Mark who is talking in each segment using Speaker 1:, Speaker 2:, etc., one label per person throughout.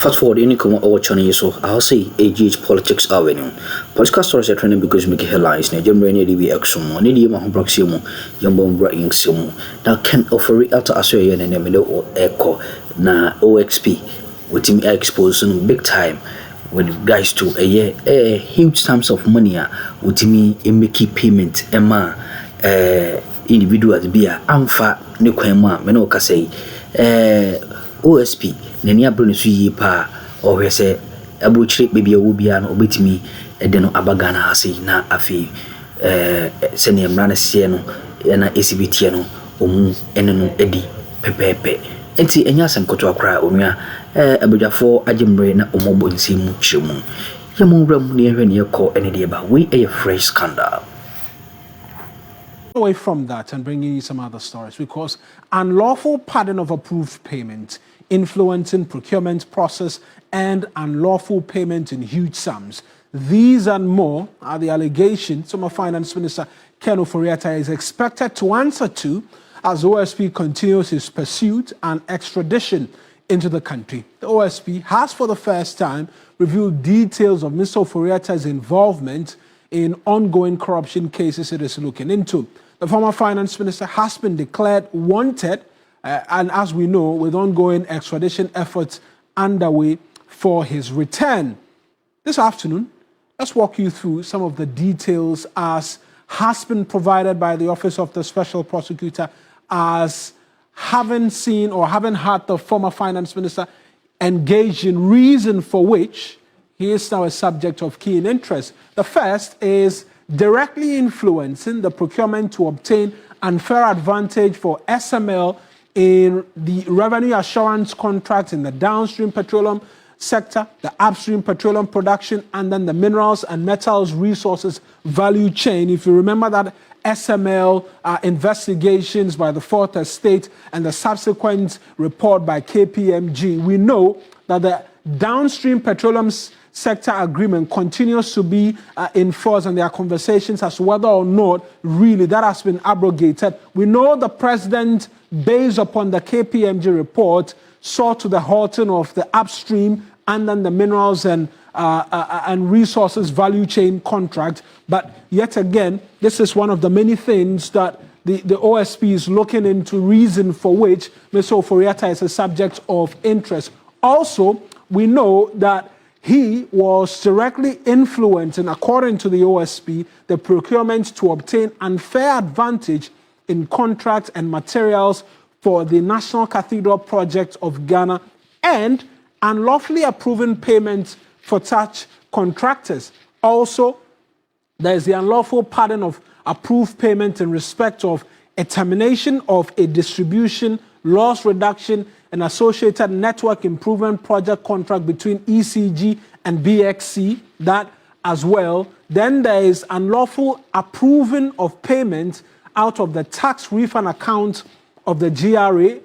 Speaker 1: Fast forward any come or Chinese so I'll say AGH Politics Avenue. Political stories are trending because make headlines. Ne Jemre ne DB Exum, ne Dima Humbraxium, Yambon Braing Simu. Now can Ofori-Atta Australia and Emilio or Echo na OXP with him exposing big time with guys to a huge sums of money with me in making payment Emma individuals be a amfa ne kwema me no ka say OSP nani abro so yi pa o hwe se abrochire bebia wo bia no obetimi de no abagana ase na afi se ne mra na sie no na exhibit no omu ene no edi pepepe enti enya sankoto akra onua abadwafo agimre na omobo nsi mu chiremu yemu ram ne hwe ne yekọ ene de ba we a fresh scandal.
Speaker 2: Away from that and bringing you some other stories, because unlawful pardon of approved payment, influencing procurement process, and unlawful payment in huge sums. These and more are the allegations former Finance Minister Ken Ofori-Atta is expected to answer to as OSP continues his pursuit and extradition into the country. The OSP has for the first time revealed details of Mr. Ofori-Atta's involvement in ongoing corruption cases it is looking into. The former finance minister has been declared wanted, and as we know, with ongoing extradition efforts underway for his return. This afternoon, let's walk you through some of the details as has been provided by the Office of the Special Prosecutor as having seen or having had the former finance minister engaged in reason for which he is now a subject of keen interest. The first is directly influencing the procurement to obtain unfair advantage for SML in the revenue assurance contract in the downstream petroleum sector, the upstream petroleum production, and then the minerals and metals resources value chain. If you remember that SML investigations by the Fourth Estate and the subsequent report by KPMG, we know that the downstream petroleum sector agreement continues to be in force, and there are conversations as to whether or not really that has been abrogated. We know the president, based upon the KPMG report, saw to the halting of the upstream and then the minerals and resources value chain contract. But yet again, this is one of the many things that the OSP is looking into, reason for which Mr. Ofori-Atta is a subject of interest. Also, we know that he was directly influencing, according to the OSP, the procurement to obtain unfair advantage in contracts and materials for the National Cathedral Project of Ghana and unlawfully approving payments for such contractors. Also, there is the unlawful pardon of approved payment in respect of a termination of a distribution, loss reduction, and associated network improvement project contract between ECG and BXC, that as well. Then there is unlawful approving of payment out of the tax refund account of the GRA,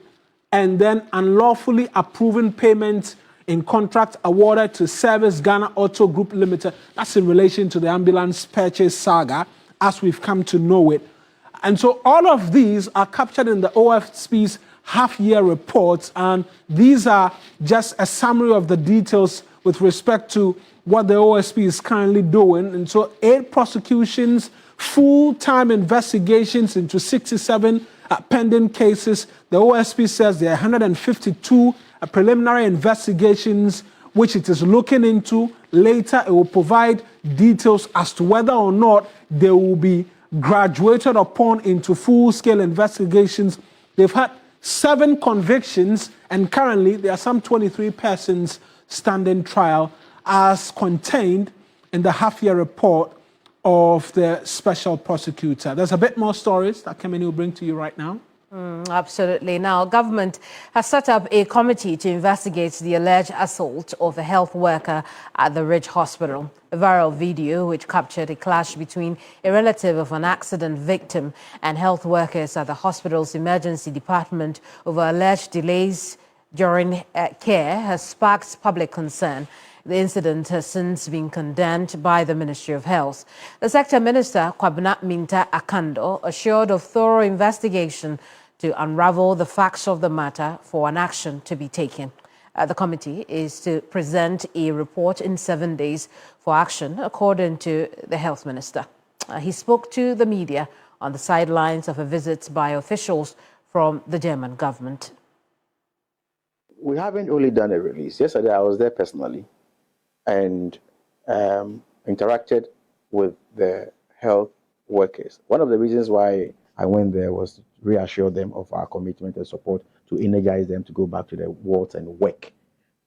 Speaker 2: and then unlawfully approving payments in contract awarded to Service Ghana Auto Group Limited. That's in relation to the ambulance purchase saga, as we've come to know it. And so all of these are captured in the OSP's half-year reports, and these are just a summary of the details with respect to what the OSP is currently doing. And so 8 prosecutions, full-time investigations into 67 pending cases. The OSP says there are 152 preliminary investigations which it is looking into. Later, it will provide details as to whether or not they will be graduated upon into full-scale investigations. They've had 7 convictions, and currently there are some 23 persons standing trial as contained in the half-year report of the special prosecutor. There's a bit more stories that Kemeni will bring to you right now.
Speaker 3: Absolutely. Now, government has set up a committee to investigate the alleged assault of a health worker at the Ridge Hospital. A viral video which captured a clash between a relative of an accident victim and health workers at the hospital's emergency department over alleged delays during care has sparked public concern. The incident has since been condemned by the Ministry of Health. The Sector Minister, Kwabena Minta Akando, assured of thorough investigation to unravel the facts of the matter for an action to be taken. The committee is to present a report in 7 days for action, according to the health minister. He spoke to the media on the sidelines of a visit by officials from the German government.
Speaker 4: We haven't only done a release. Yesterday, I was there personally and interacted with the health workers. One of the reasons why I went there was to reassure them of our commitment and support, to energize them to go back to their wards and work,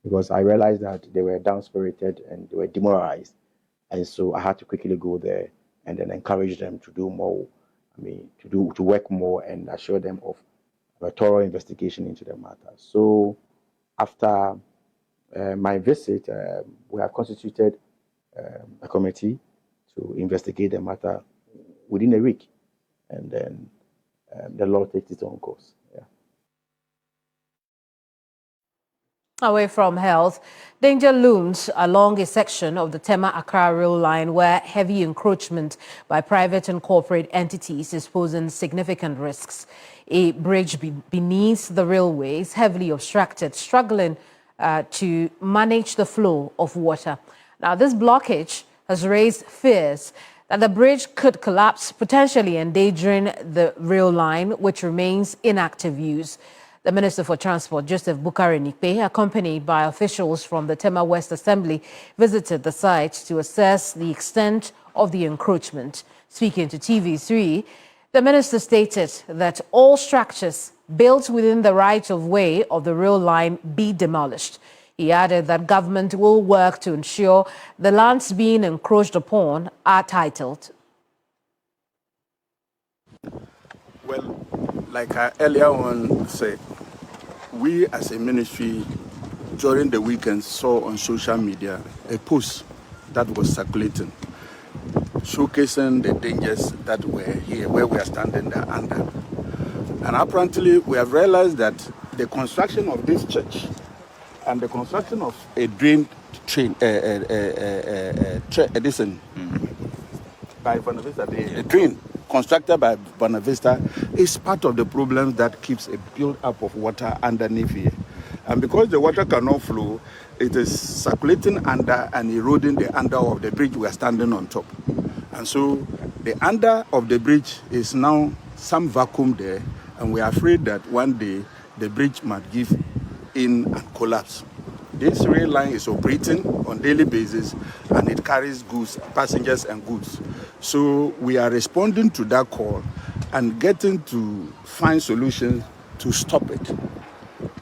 Speaker 4: because I realized that they were down-spirited and they were demoralized. And so I had to quickly go there and then encourage them to do more, to work more, and assure them of a thorough investigation into the matter. So after my visit, we have constituted a committee to investigate the matter within a week, and then the law takes its own course. Yeah.
Speaker 3: Away from health, danger looms along a section of the Tema Accra rail line where heavy encroachment by private and corporate entities is posing significant risks. A bridge beneath the railway is heavily obstructed, struggling to manage the flow of water. Now, this blockage has raised fears that the bridge could collapse, potentially endangering the rail line, which remains in active use. The Minister for Transport, Joseph Bukari-Nikpe, accompanied by officials from the Tema West Assembly, visited the site to assess the extent of the encroachment. Speaking to TV3, the minister stated that all structures built within the right-of-way of the rail line be demolished. He added that government will work to ensure the lands being encroached upon are titled.
Speaker 5: Well, like I earlier on said, we as a ministry during the weekend saw on social media a post that was circulating, showcasing the dangers that were here, where we are standing there under. And apparently we have realized that the construction of this church and the construction of a drain train, by Bonavista, the drain constructed by Bonavista is part of the problem that keeps a build-up of water underneath here. And because the water cannot flow, it is circulating under and eroding the under of the bridge we are standing on top. And so the under of the bridge is now some vacuum there, and we are afraid that one day the bridge might give in and collapse. This rail line is operating on a daily basis, and it carries goods, passengers and goods. So we are responding to that call and getting to find solutions to stop it.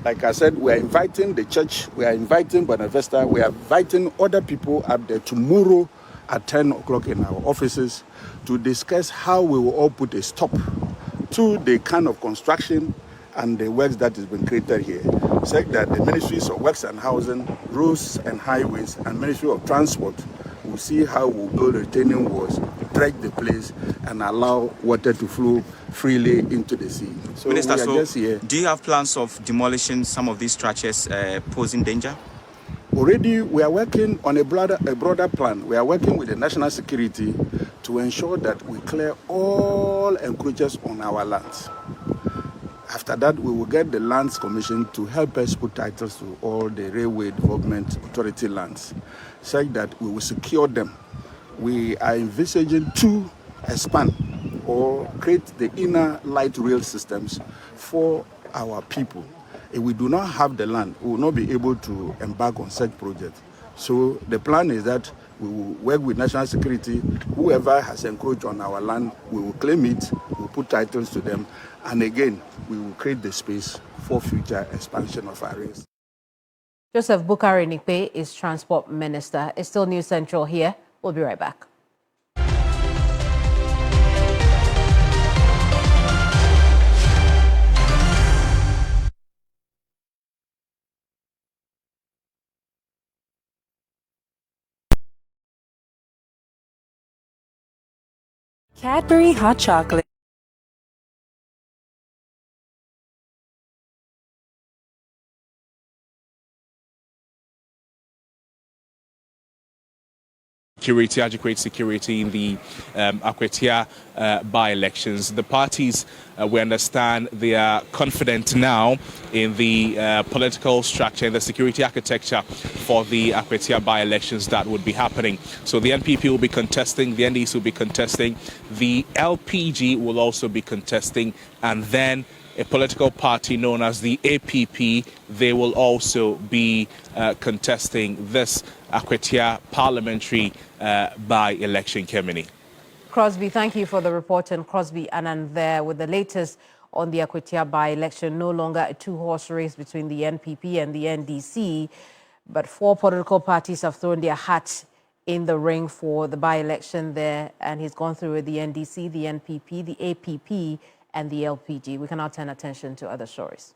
Speaker 5: Like I said, we are inviting the church, we are inviting Bonavista, we are inviting other people up there tomorrow at 10 o'clock in our offices to discuss how we will all put a stop to the kind of construction and the works that has been created here. Said that the Ministries of Works and Housing, Roads and Highways, and Ministry of Transport will see how we'll build retaining walls, dredge the place, and allow water to flow freely into the sea. So
Speaker 6: Minister,
Speaker 5: we are just here.
Speaker 6: Do you have plans of demolishing some of these structures posing danger?
Speaker 5: Already, we are working on a broader plan. We are working with the national security to ensure that we clear all encroachers on our lands. After that, we will get the Lands Commission to help us put titles to all the Railway Development Authority lands, such that we will secure them. We are envisaging to expand or create the inner light rail systems for our people. If we do not have the land, we will not be able to embark on such projects. So the plan is that we will work with national security. Whoever has encroached on our land, we will claim it, we will put titles to them, and again, we will create the space for future expansion of our rails.
Speaker 3: Joseph Bukari-Nikpe is Transport Minister. It's still News Central here. We'll be right back.
Speaker 7: Cadbury Hot Chocolate.
Speaker 8: security, adequate security in the Akwatia by-elections. The parties, we understand, they are confident now in the political structure and the security architecture for the Akwatia by-elections that would be happening. So the NPP will be contesting, the NDC will be contesting, the LPG will also be contesting, and then a political party known as the APP, they will also be contesting this Akwatia parliamentary by-election, Kemini.
Speaker 3: Crosby, thank you for the report. And Crosby Anand there with the latest on the Akwatia by-election. No longer a two-horse race between the NPP and the NDC, but 4 political parties have thrown their hats in the ring for the by-election there. And he's gone through with the NDC, the NPP, the APP, and the LPG. We can now turn attention to other stories.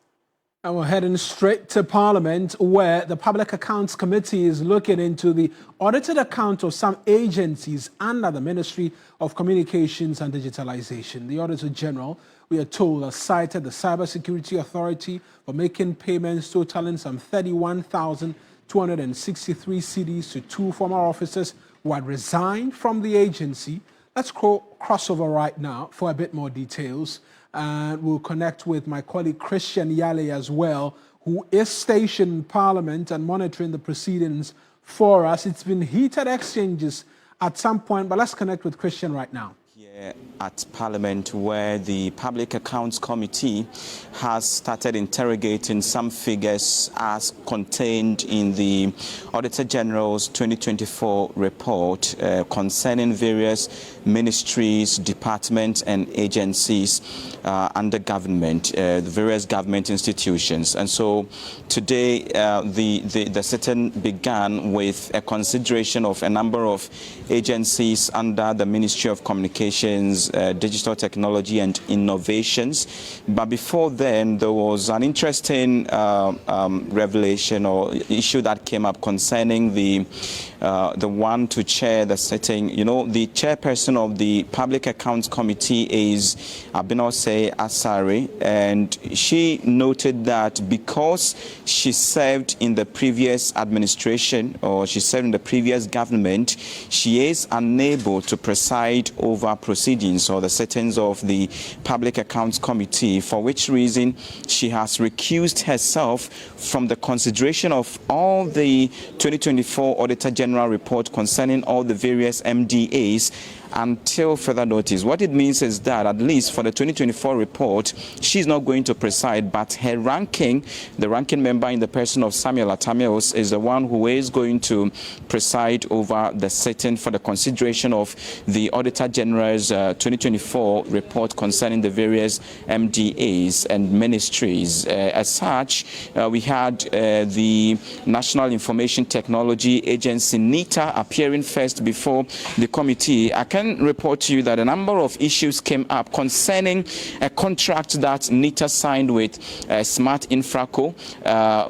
Speaker 2: And we're heading straight to Parliament, where the Public Accounts Committee is looking into the audited account of some agencies under the Ministry of Communications and Digitalization. The Auditor General, we are told, has cited the Cybersecurity Authority for making payments totaling some 31,263 cedis to 2 former officers who had resigned from the agency. Let's cross over right now for a bit more details. And we'll connect with my colleague Christian Yale as well, who is stationed in Parliament and monitoring the proceedings for us. It's been heated exchanges at some point, but let's connect with Christian right now.
Speaker 9: Here at Parliament, where the Public Accounts Committee has started interrogating some figures as contained in the Auditor General's 2024 report concerning various ministries, departments and agencies under government, the various government institutions. And so today the sitting began with a consideration of a number of agencies under the Ministry of Communications, Digital Technology and Innovations. But before then, there was an interesting revelation or issue that came up concerning the one to chair the sitting. You know, the chairperson of the Public Accounts Committee is Abinose Asari, and she noted that because she served in the previous administration, or she served in the previous government, she is unable to preside over proceedings or the sittings of the Public Accounts Committee, for which reason she has recused herself from the consideration of all the 2024 Auditor General report concerning all the various MDAs until further notice. What it means is that, at least for the 2024 report, she's not going to preside, but her ranking, the ranking member in the person of Samuel Atamios, is the one who is going to preside over the sitting for the consideration of the Auditor General's 2024 report concerning the various MDAs and ministries. As such, we had the National Information Technology Agency, NITA, appearing first before the committee. I can report to you that a number of issues came up concerning a contract that NITA signed with Smart Infraco,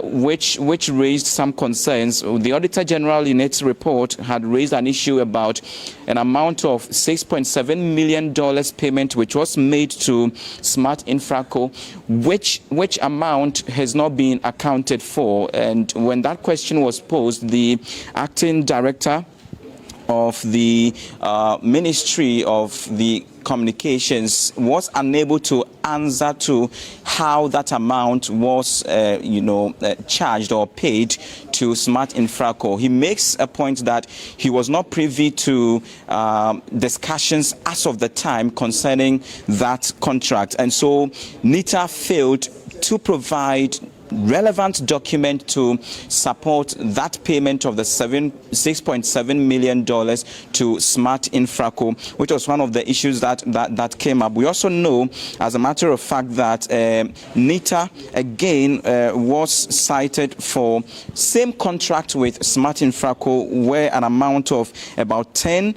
Speaker 9: which raised some concerns. The Auditor General in its report had raised an issue about an amount of $6.7 million payment which was made to Smart Infraco, which amount has not been accounted for. And when that question was posed, the acting director of the Ministry of the Communications was unable to answer to how that amount was, charged or paid to Smart Infraco. He makes a point that he was not privy to discussions as of the time concerning that contract, and so NITA failed to provide relevant document to support that payment of the $6.7 million to Smart Infraco, which was one of the issues that came up. We also know, as a matter of fact, that NITA again was cited for same contract with Smart Infraco, where an amount of about $10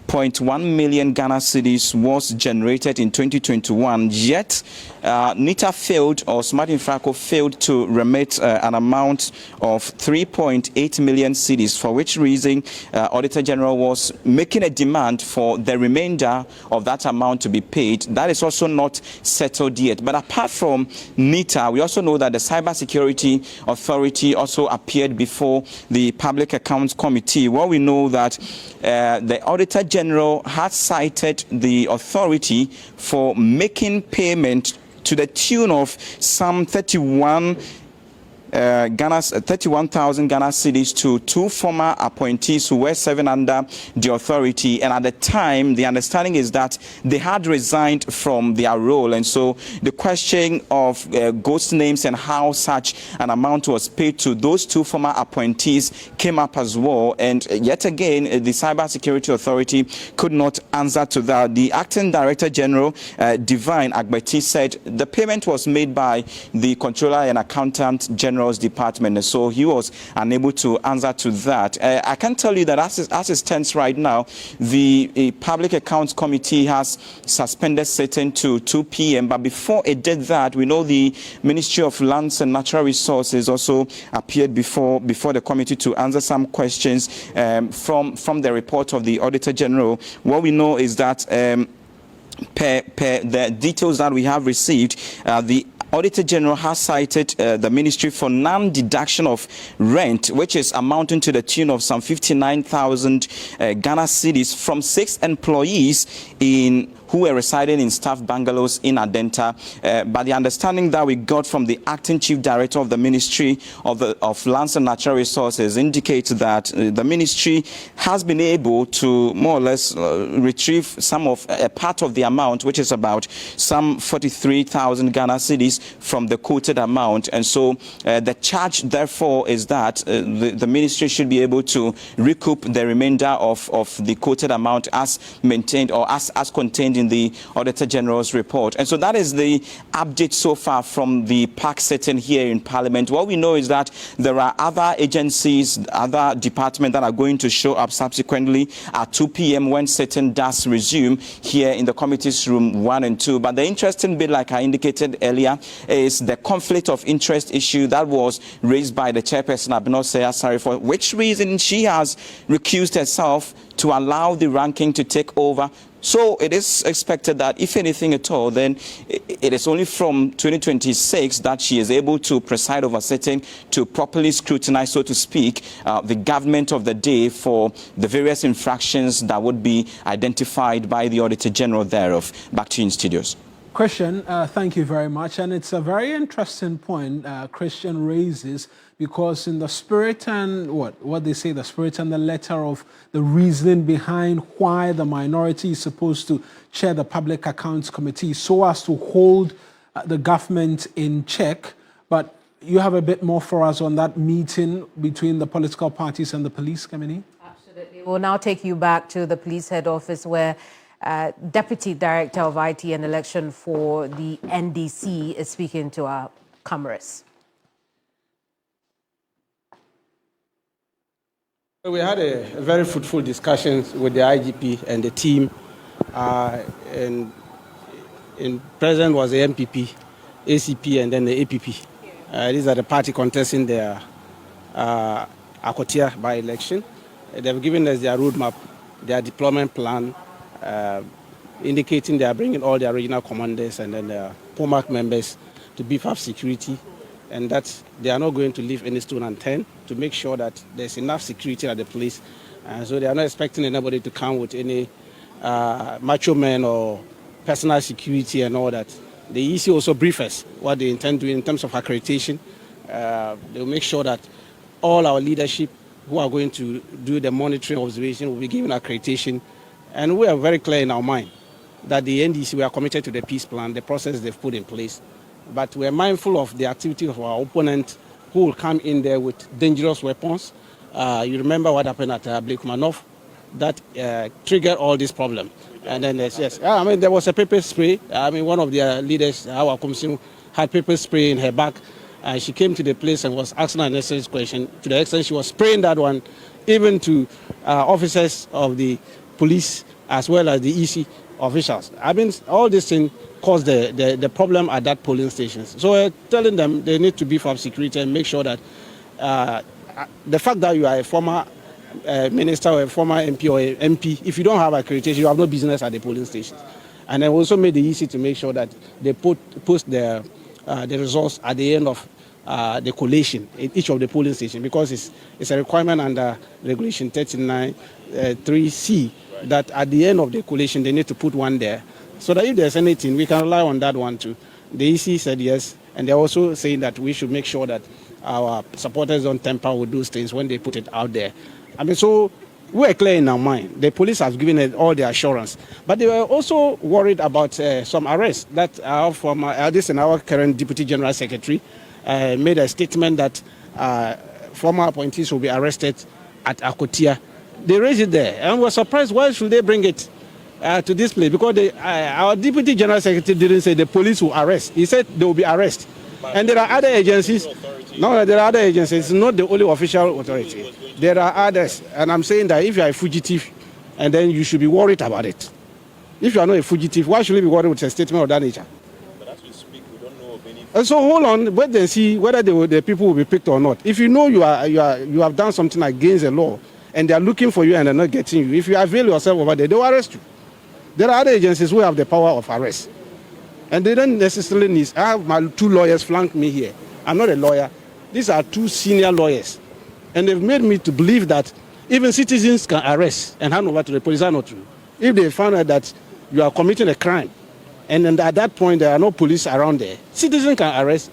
Speaker 9: 0.1 million Ghana cedis was generated in 2021, yet NITA failed, or Smart Infraco failed to remit an amount of 3.8 million cedis, for which reason Auditor General was making a demand for the remainder of that amount to be paid. That is also not settled yet. But apart from NITA, we also know that the Cybersecurity Authority also appeared before the Public Accounts Committee. Well, we know that the Auditor General has cited the authority for making payment to the tune of some 31,000 Ghana cedis to two former appointees who were serving under the authority, and at the time the understanding is that they had resigned from their role, and so the question of ghost names and how such an amount was paid to those two former appointees came up as well. And yet again, the Cybersecurity Authority could not answer to that. The Acting Director General, Divine Agbeti, said the payment was made by the Controller and Accountant General Department, so he was unable to answer to that. I can tell you that as it stands right now, the Public Accounts Committee has suspended sitting to 2 p.m. But before it did that, we know the Ministry of Lands and Natural Resources also appeared before the committee to answer some questions from the report of the Auditor General. What we know is that per the details that we have received, the Auditor General has cited the ministry for non-deduction of rent, which is amounting to the tune of some 59,000 Ghana cedis from 6 employees who were residing in staff bungalows in Adenta. But the understanding that we got from the Acting Chief Director of the Ministry of Lands and Natural Resources indicates that the ministry has been able to more or less retrieve a part of the amount, which is about some 43,000 Ghana cedis from the quoted amount. And so the charge, therefore, is that the ministry should be able to recoup the remainder of the quoted amount as maintained or as contained in the Auditor General's report. And so that is the update so far from the PAC sitting here in Parliament. What we know is that there are other agencies, other departments that are going to show up subsequently at 2 p.m. when sitting does resume here in the committees room 1 and 2. But the interesting bit, like I indicated earlier, is the conflict of interest issue that was raised by the chairperson, Abinose Asari, for which reason she has recused herself to allow the ranking to take over. So it is expected that if anything at all, then it is only from 2026 that she is able to preside over sitting to properly scrutinize, so to speak, the government of the day for the various infractions that would be identified by the Auditor General thereof. Back to you in studios.
Speaker 2: Christian, thank you very much. And it's a very interesting point Christian raises, because in the spirit and what they say, the spirit and the letter of the reasoning behind why the minority is supposed to chair the Public Accounts Committee so as to hold the government in check. But you have a bit more for us on that meeting between the political parties and the police committee?
Speaker 3: Absolutely. We'll now take you back to the police head office where Deputy Director of IT and Election for the NDC is speaking to our cameras.
Speaker 10: We had a very fruitful discussion with the IGP and the team, and present was the MPP, ACP, and then the APP. These are the party contesting their Akwatia by-election. They've given us their roadmap, their deployment plan, indicating they are bringing all their regional commanders and then their POMAC members to beef up security, and that they are not going to leave any stone unturned to make sure that there's enough security at the place. So they are not expecting anybody to come with any macho men or personal security and all that. The EC also briefed us what they intend to do in terms of accreditation. They'll make sure that all our leadership who are going to do the monitoring observation will be given accreditation. And we are very clear in our mind that the NDC, we are committed to the peace plan, the process they've put in place. But we are mindful of the activity of our opponent who will come in there with dangerous weapons. You remember what happened at Blekumanov that triggered all this problem. And then, yes, I mean, there was a pepper spray. I mean, one of their leaders, our commission, had pepper spray in her back. She came to the place and was asking an unnecessary question. To the extent she was spraying that one, even to officers of the police as well as the EC officials. I mean, all these things caused the problem at that polling stations. So we're telling them they need to beef up security and make sure that the fact that you are a former minister or a former MP or a MP, if you don't have accreditation, you have no business at the polling stations. And I also made it easy to make sure that they post the results at the end of the collation in each of the polling stations, because it's a requirement under Regulation 39(3)(c) that at the end of the collation they need to put one there, so that if there's anything, we can rely on that one too. The EC said yes, and they're also saying that we should make sure that our supporters don't tamper with those things when they put it out there. I mean, so we're clear in our mind. The police have given it all the assurance, but they were also worried about some arrests that are from this and our current Deputy General Secretary made a statement that former appointees will be arrested at Akwatia. They raised it there, and we're surprised. Why should they bring it to this place? Because our Deputy General Secretary didn't say the police will arrest. He said they will be arrested. And there are other agencies. No, there are other agencies. It's not the only official authority. There are others. And I'm saying that if you are a fugitive, and then you should be worried about it. If you are not a fugitive, why should you be worried with a statement of that nature?
Speaker 11: But as we speak, we don't know of any.
Speaker 10: And so hold on, wait and see whether the people will be picked or not. If you know you have done something against the law, and they are looking for you and they're not getting you, if you avail yourself over there, they will arrest you. There are other agencies who have the power of arrest. And they don't necessarily need. I have my 2 lawyers flank me here. I'm not a lawyer. These are 2 senior lawyers. And they've made me to believe that even citizens can arrest and hand over to the police. Are not true. If they find out that you are committing a crime, and then at that point there are no police around there, citizens can arrest.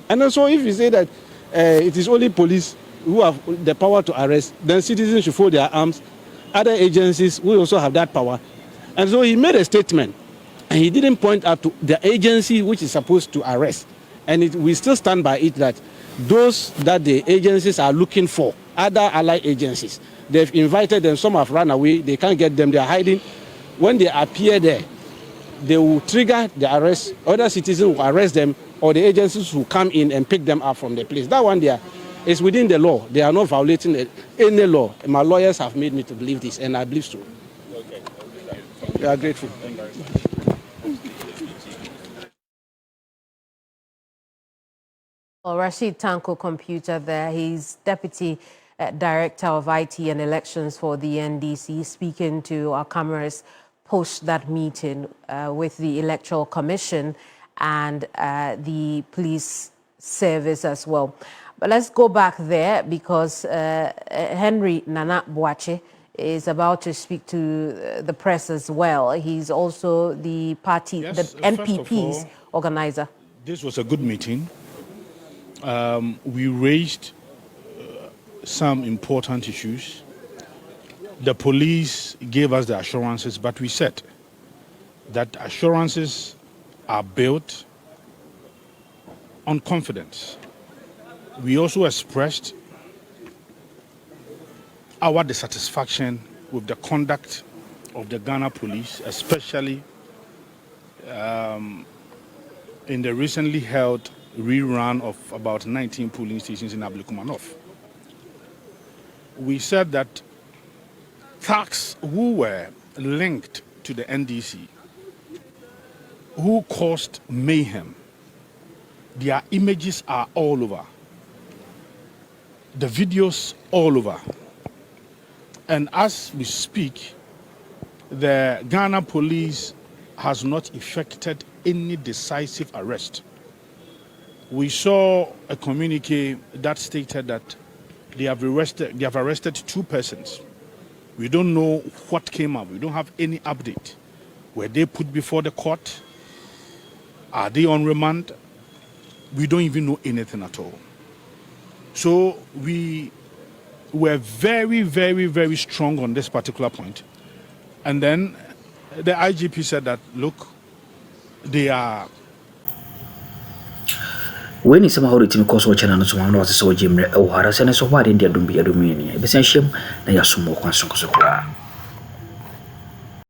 Speaker 10: And also if you say that it is only police who have the power to arrest, then citizens should fold their arms. Other agencies will also have that power. And so he made a statement, and he didn't point out to the agency which is supposed to arrest. And we still stand by it that those that the agencies are looking for, other allied agencies, they've invited them, some have run away, they can't get them, they are hiding. When they appear there, they will trigger the arrest, other citizens will arrest them, or the agencies will come in and pick them up from the place. That one there is within the law. They are not violating any law. And my lawyers have made me to believe this, and I believe so.
Speaker 11: Okay.
Speaker 10: We are grateful.
Speaker 3: Well, Rashid Tanko Computer there. He's Deputy Director of IT and Elections for the NDC, speaking to our cameras post that meeting with the Electoral Commission and the police service as well. But let's go back there because Henry Nana Boache is about to speak to the press as well. He's also the party, the NPP's organizer.
Speaker 12: This was a good meeting. We raised some important issues. The police gave us the assurances, but we said that assurances are built on confidence. We also expressed our dissatisfaction with the conduct of the Ghana police, especially in the recently held rerun of about 19 polling stations in Ablekumanov. We said that thugs who were linked to the NDC, who caused mayhem, their images are all over, the videos all over. And as we speak, the Ghana police has not effected any decisive arrest. We saw a communique that stated that they have arrested 2 persons. We don't know what came up. We don't have any update. Were they put before the court? Are they on remand? We don't even know anything at all. So we were very, very, very strong on this particular point. And then the IGP said that, look, they are...
Speaker 1: When is some how the team cause watching and so on, was so Jim, oh, Harris and so why didn't they do be a dominion? Essentially, they are some more conscious.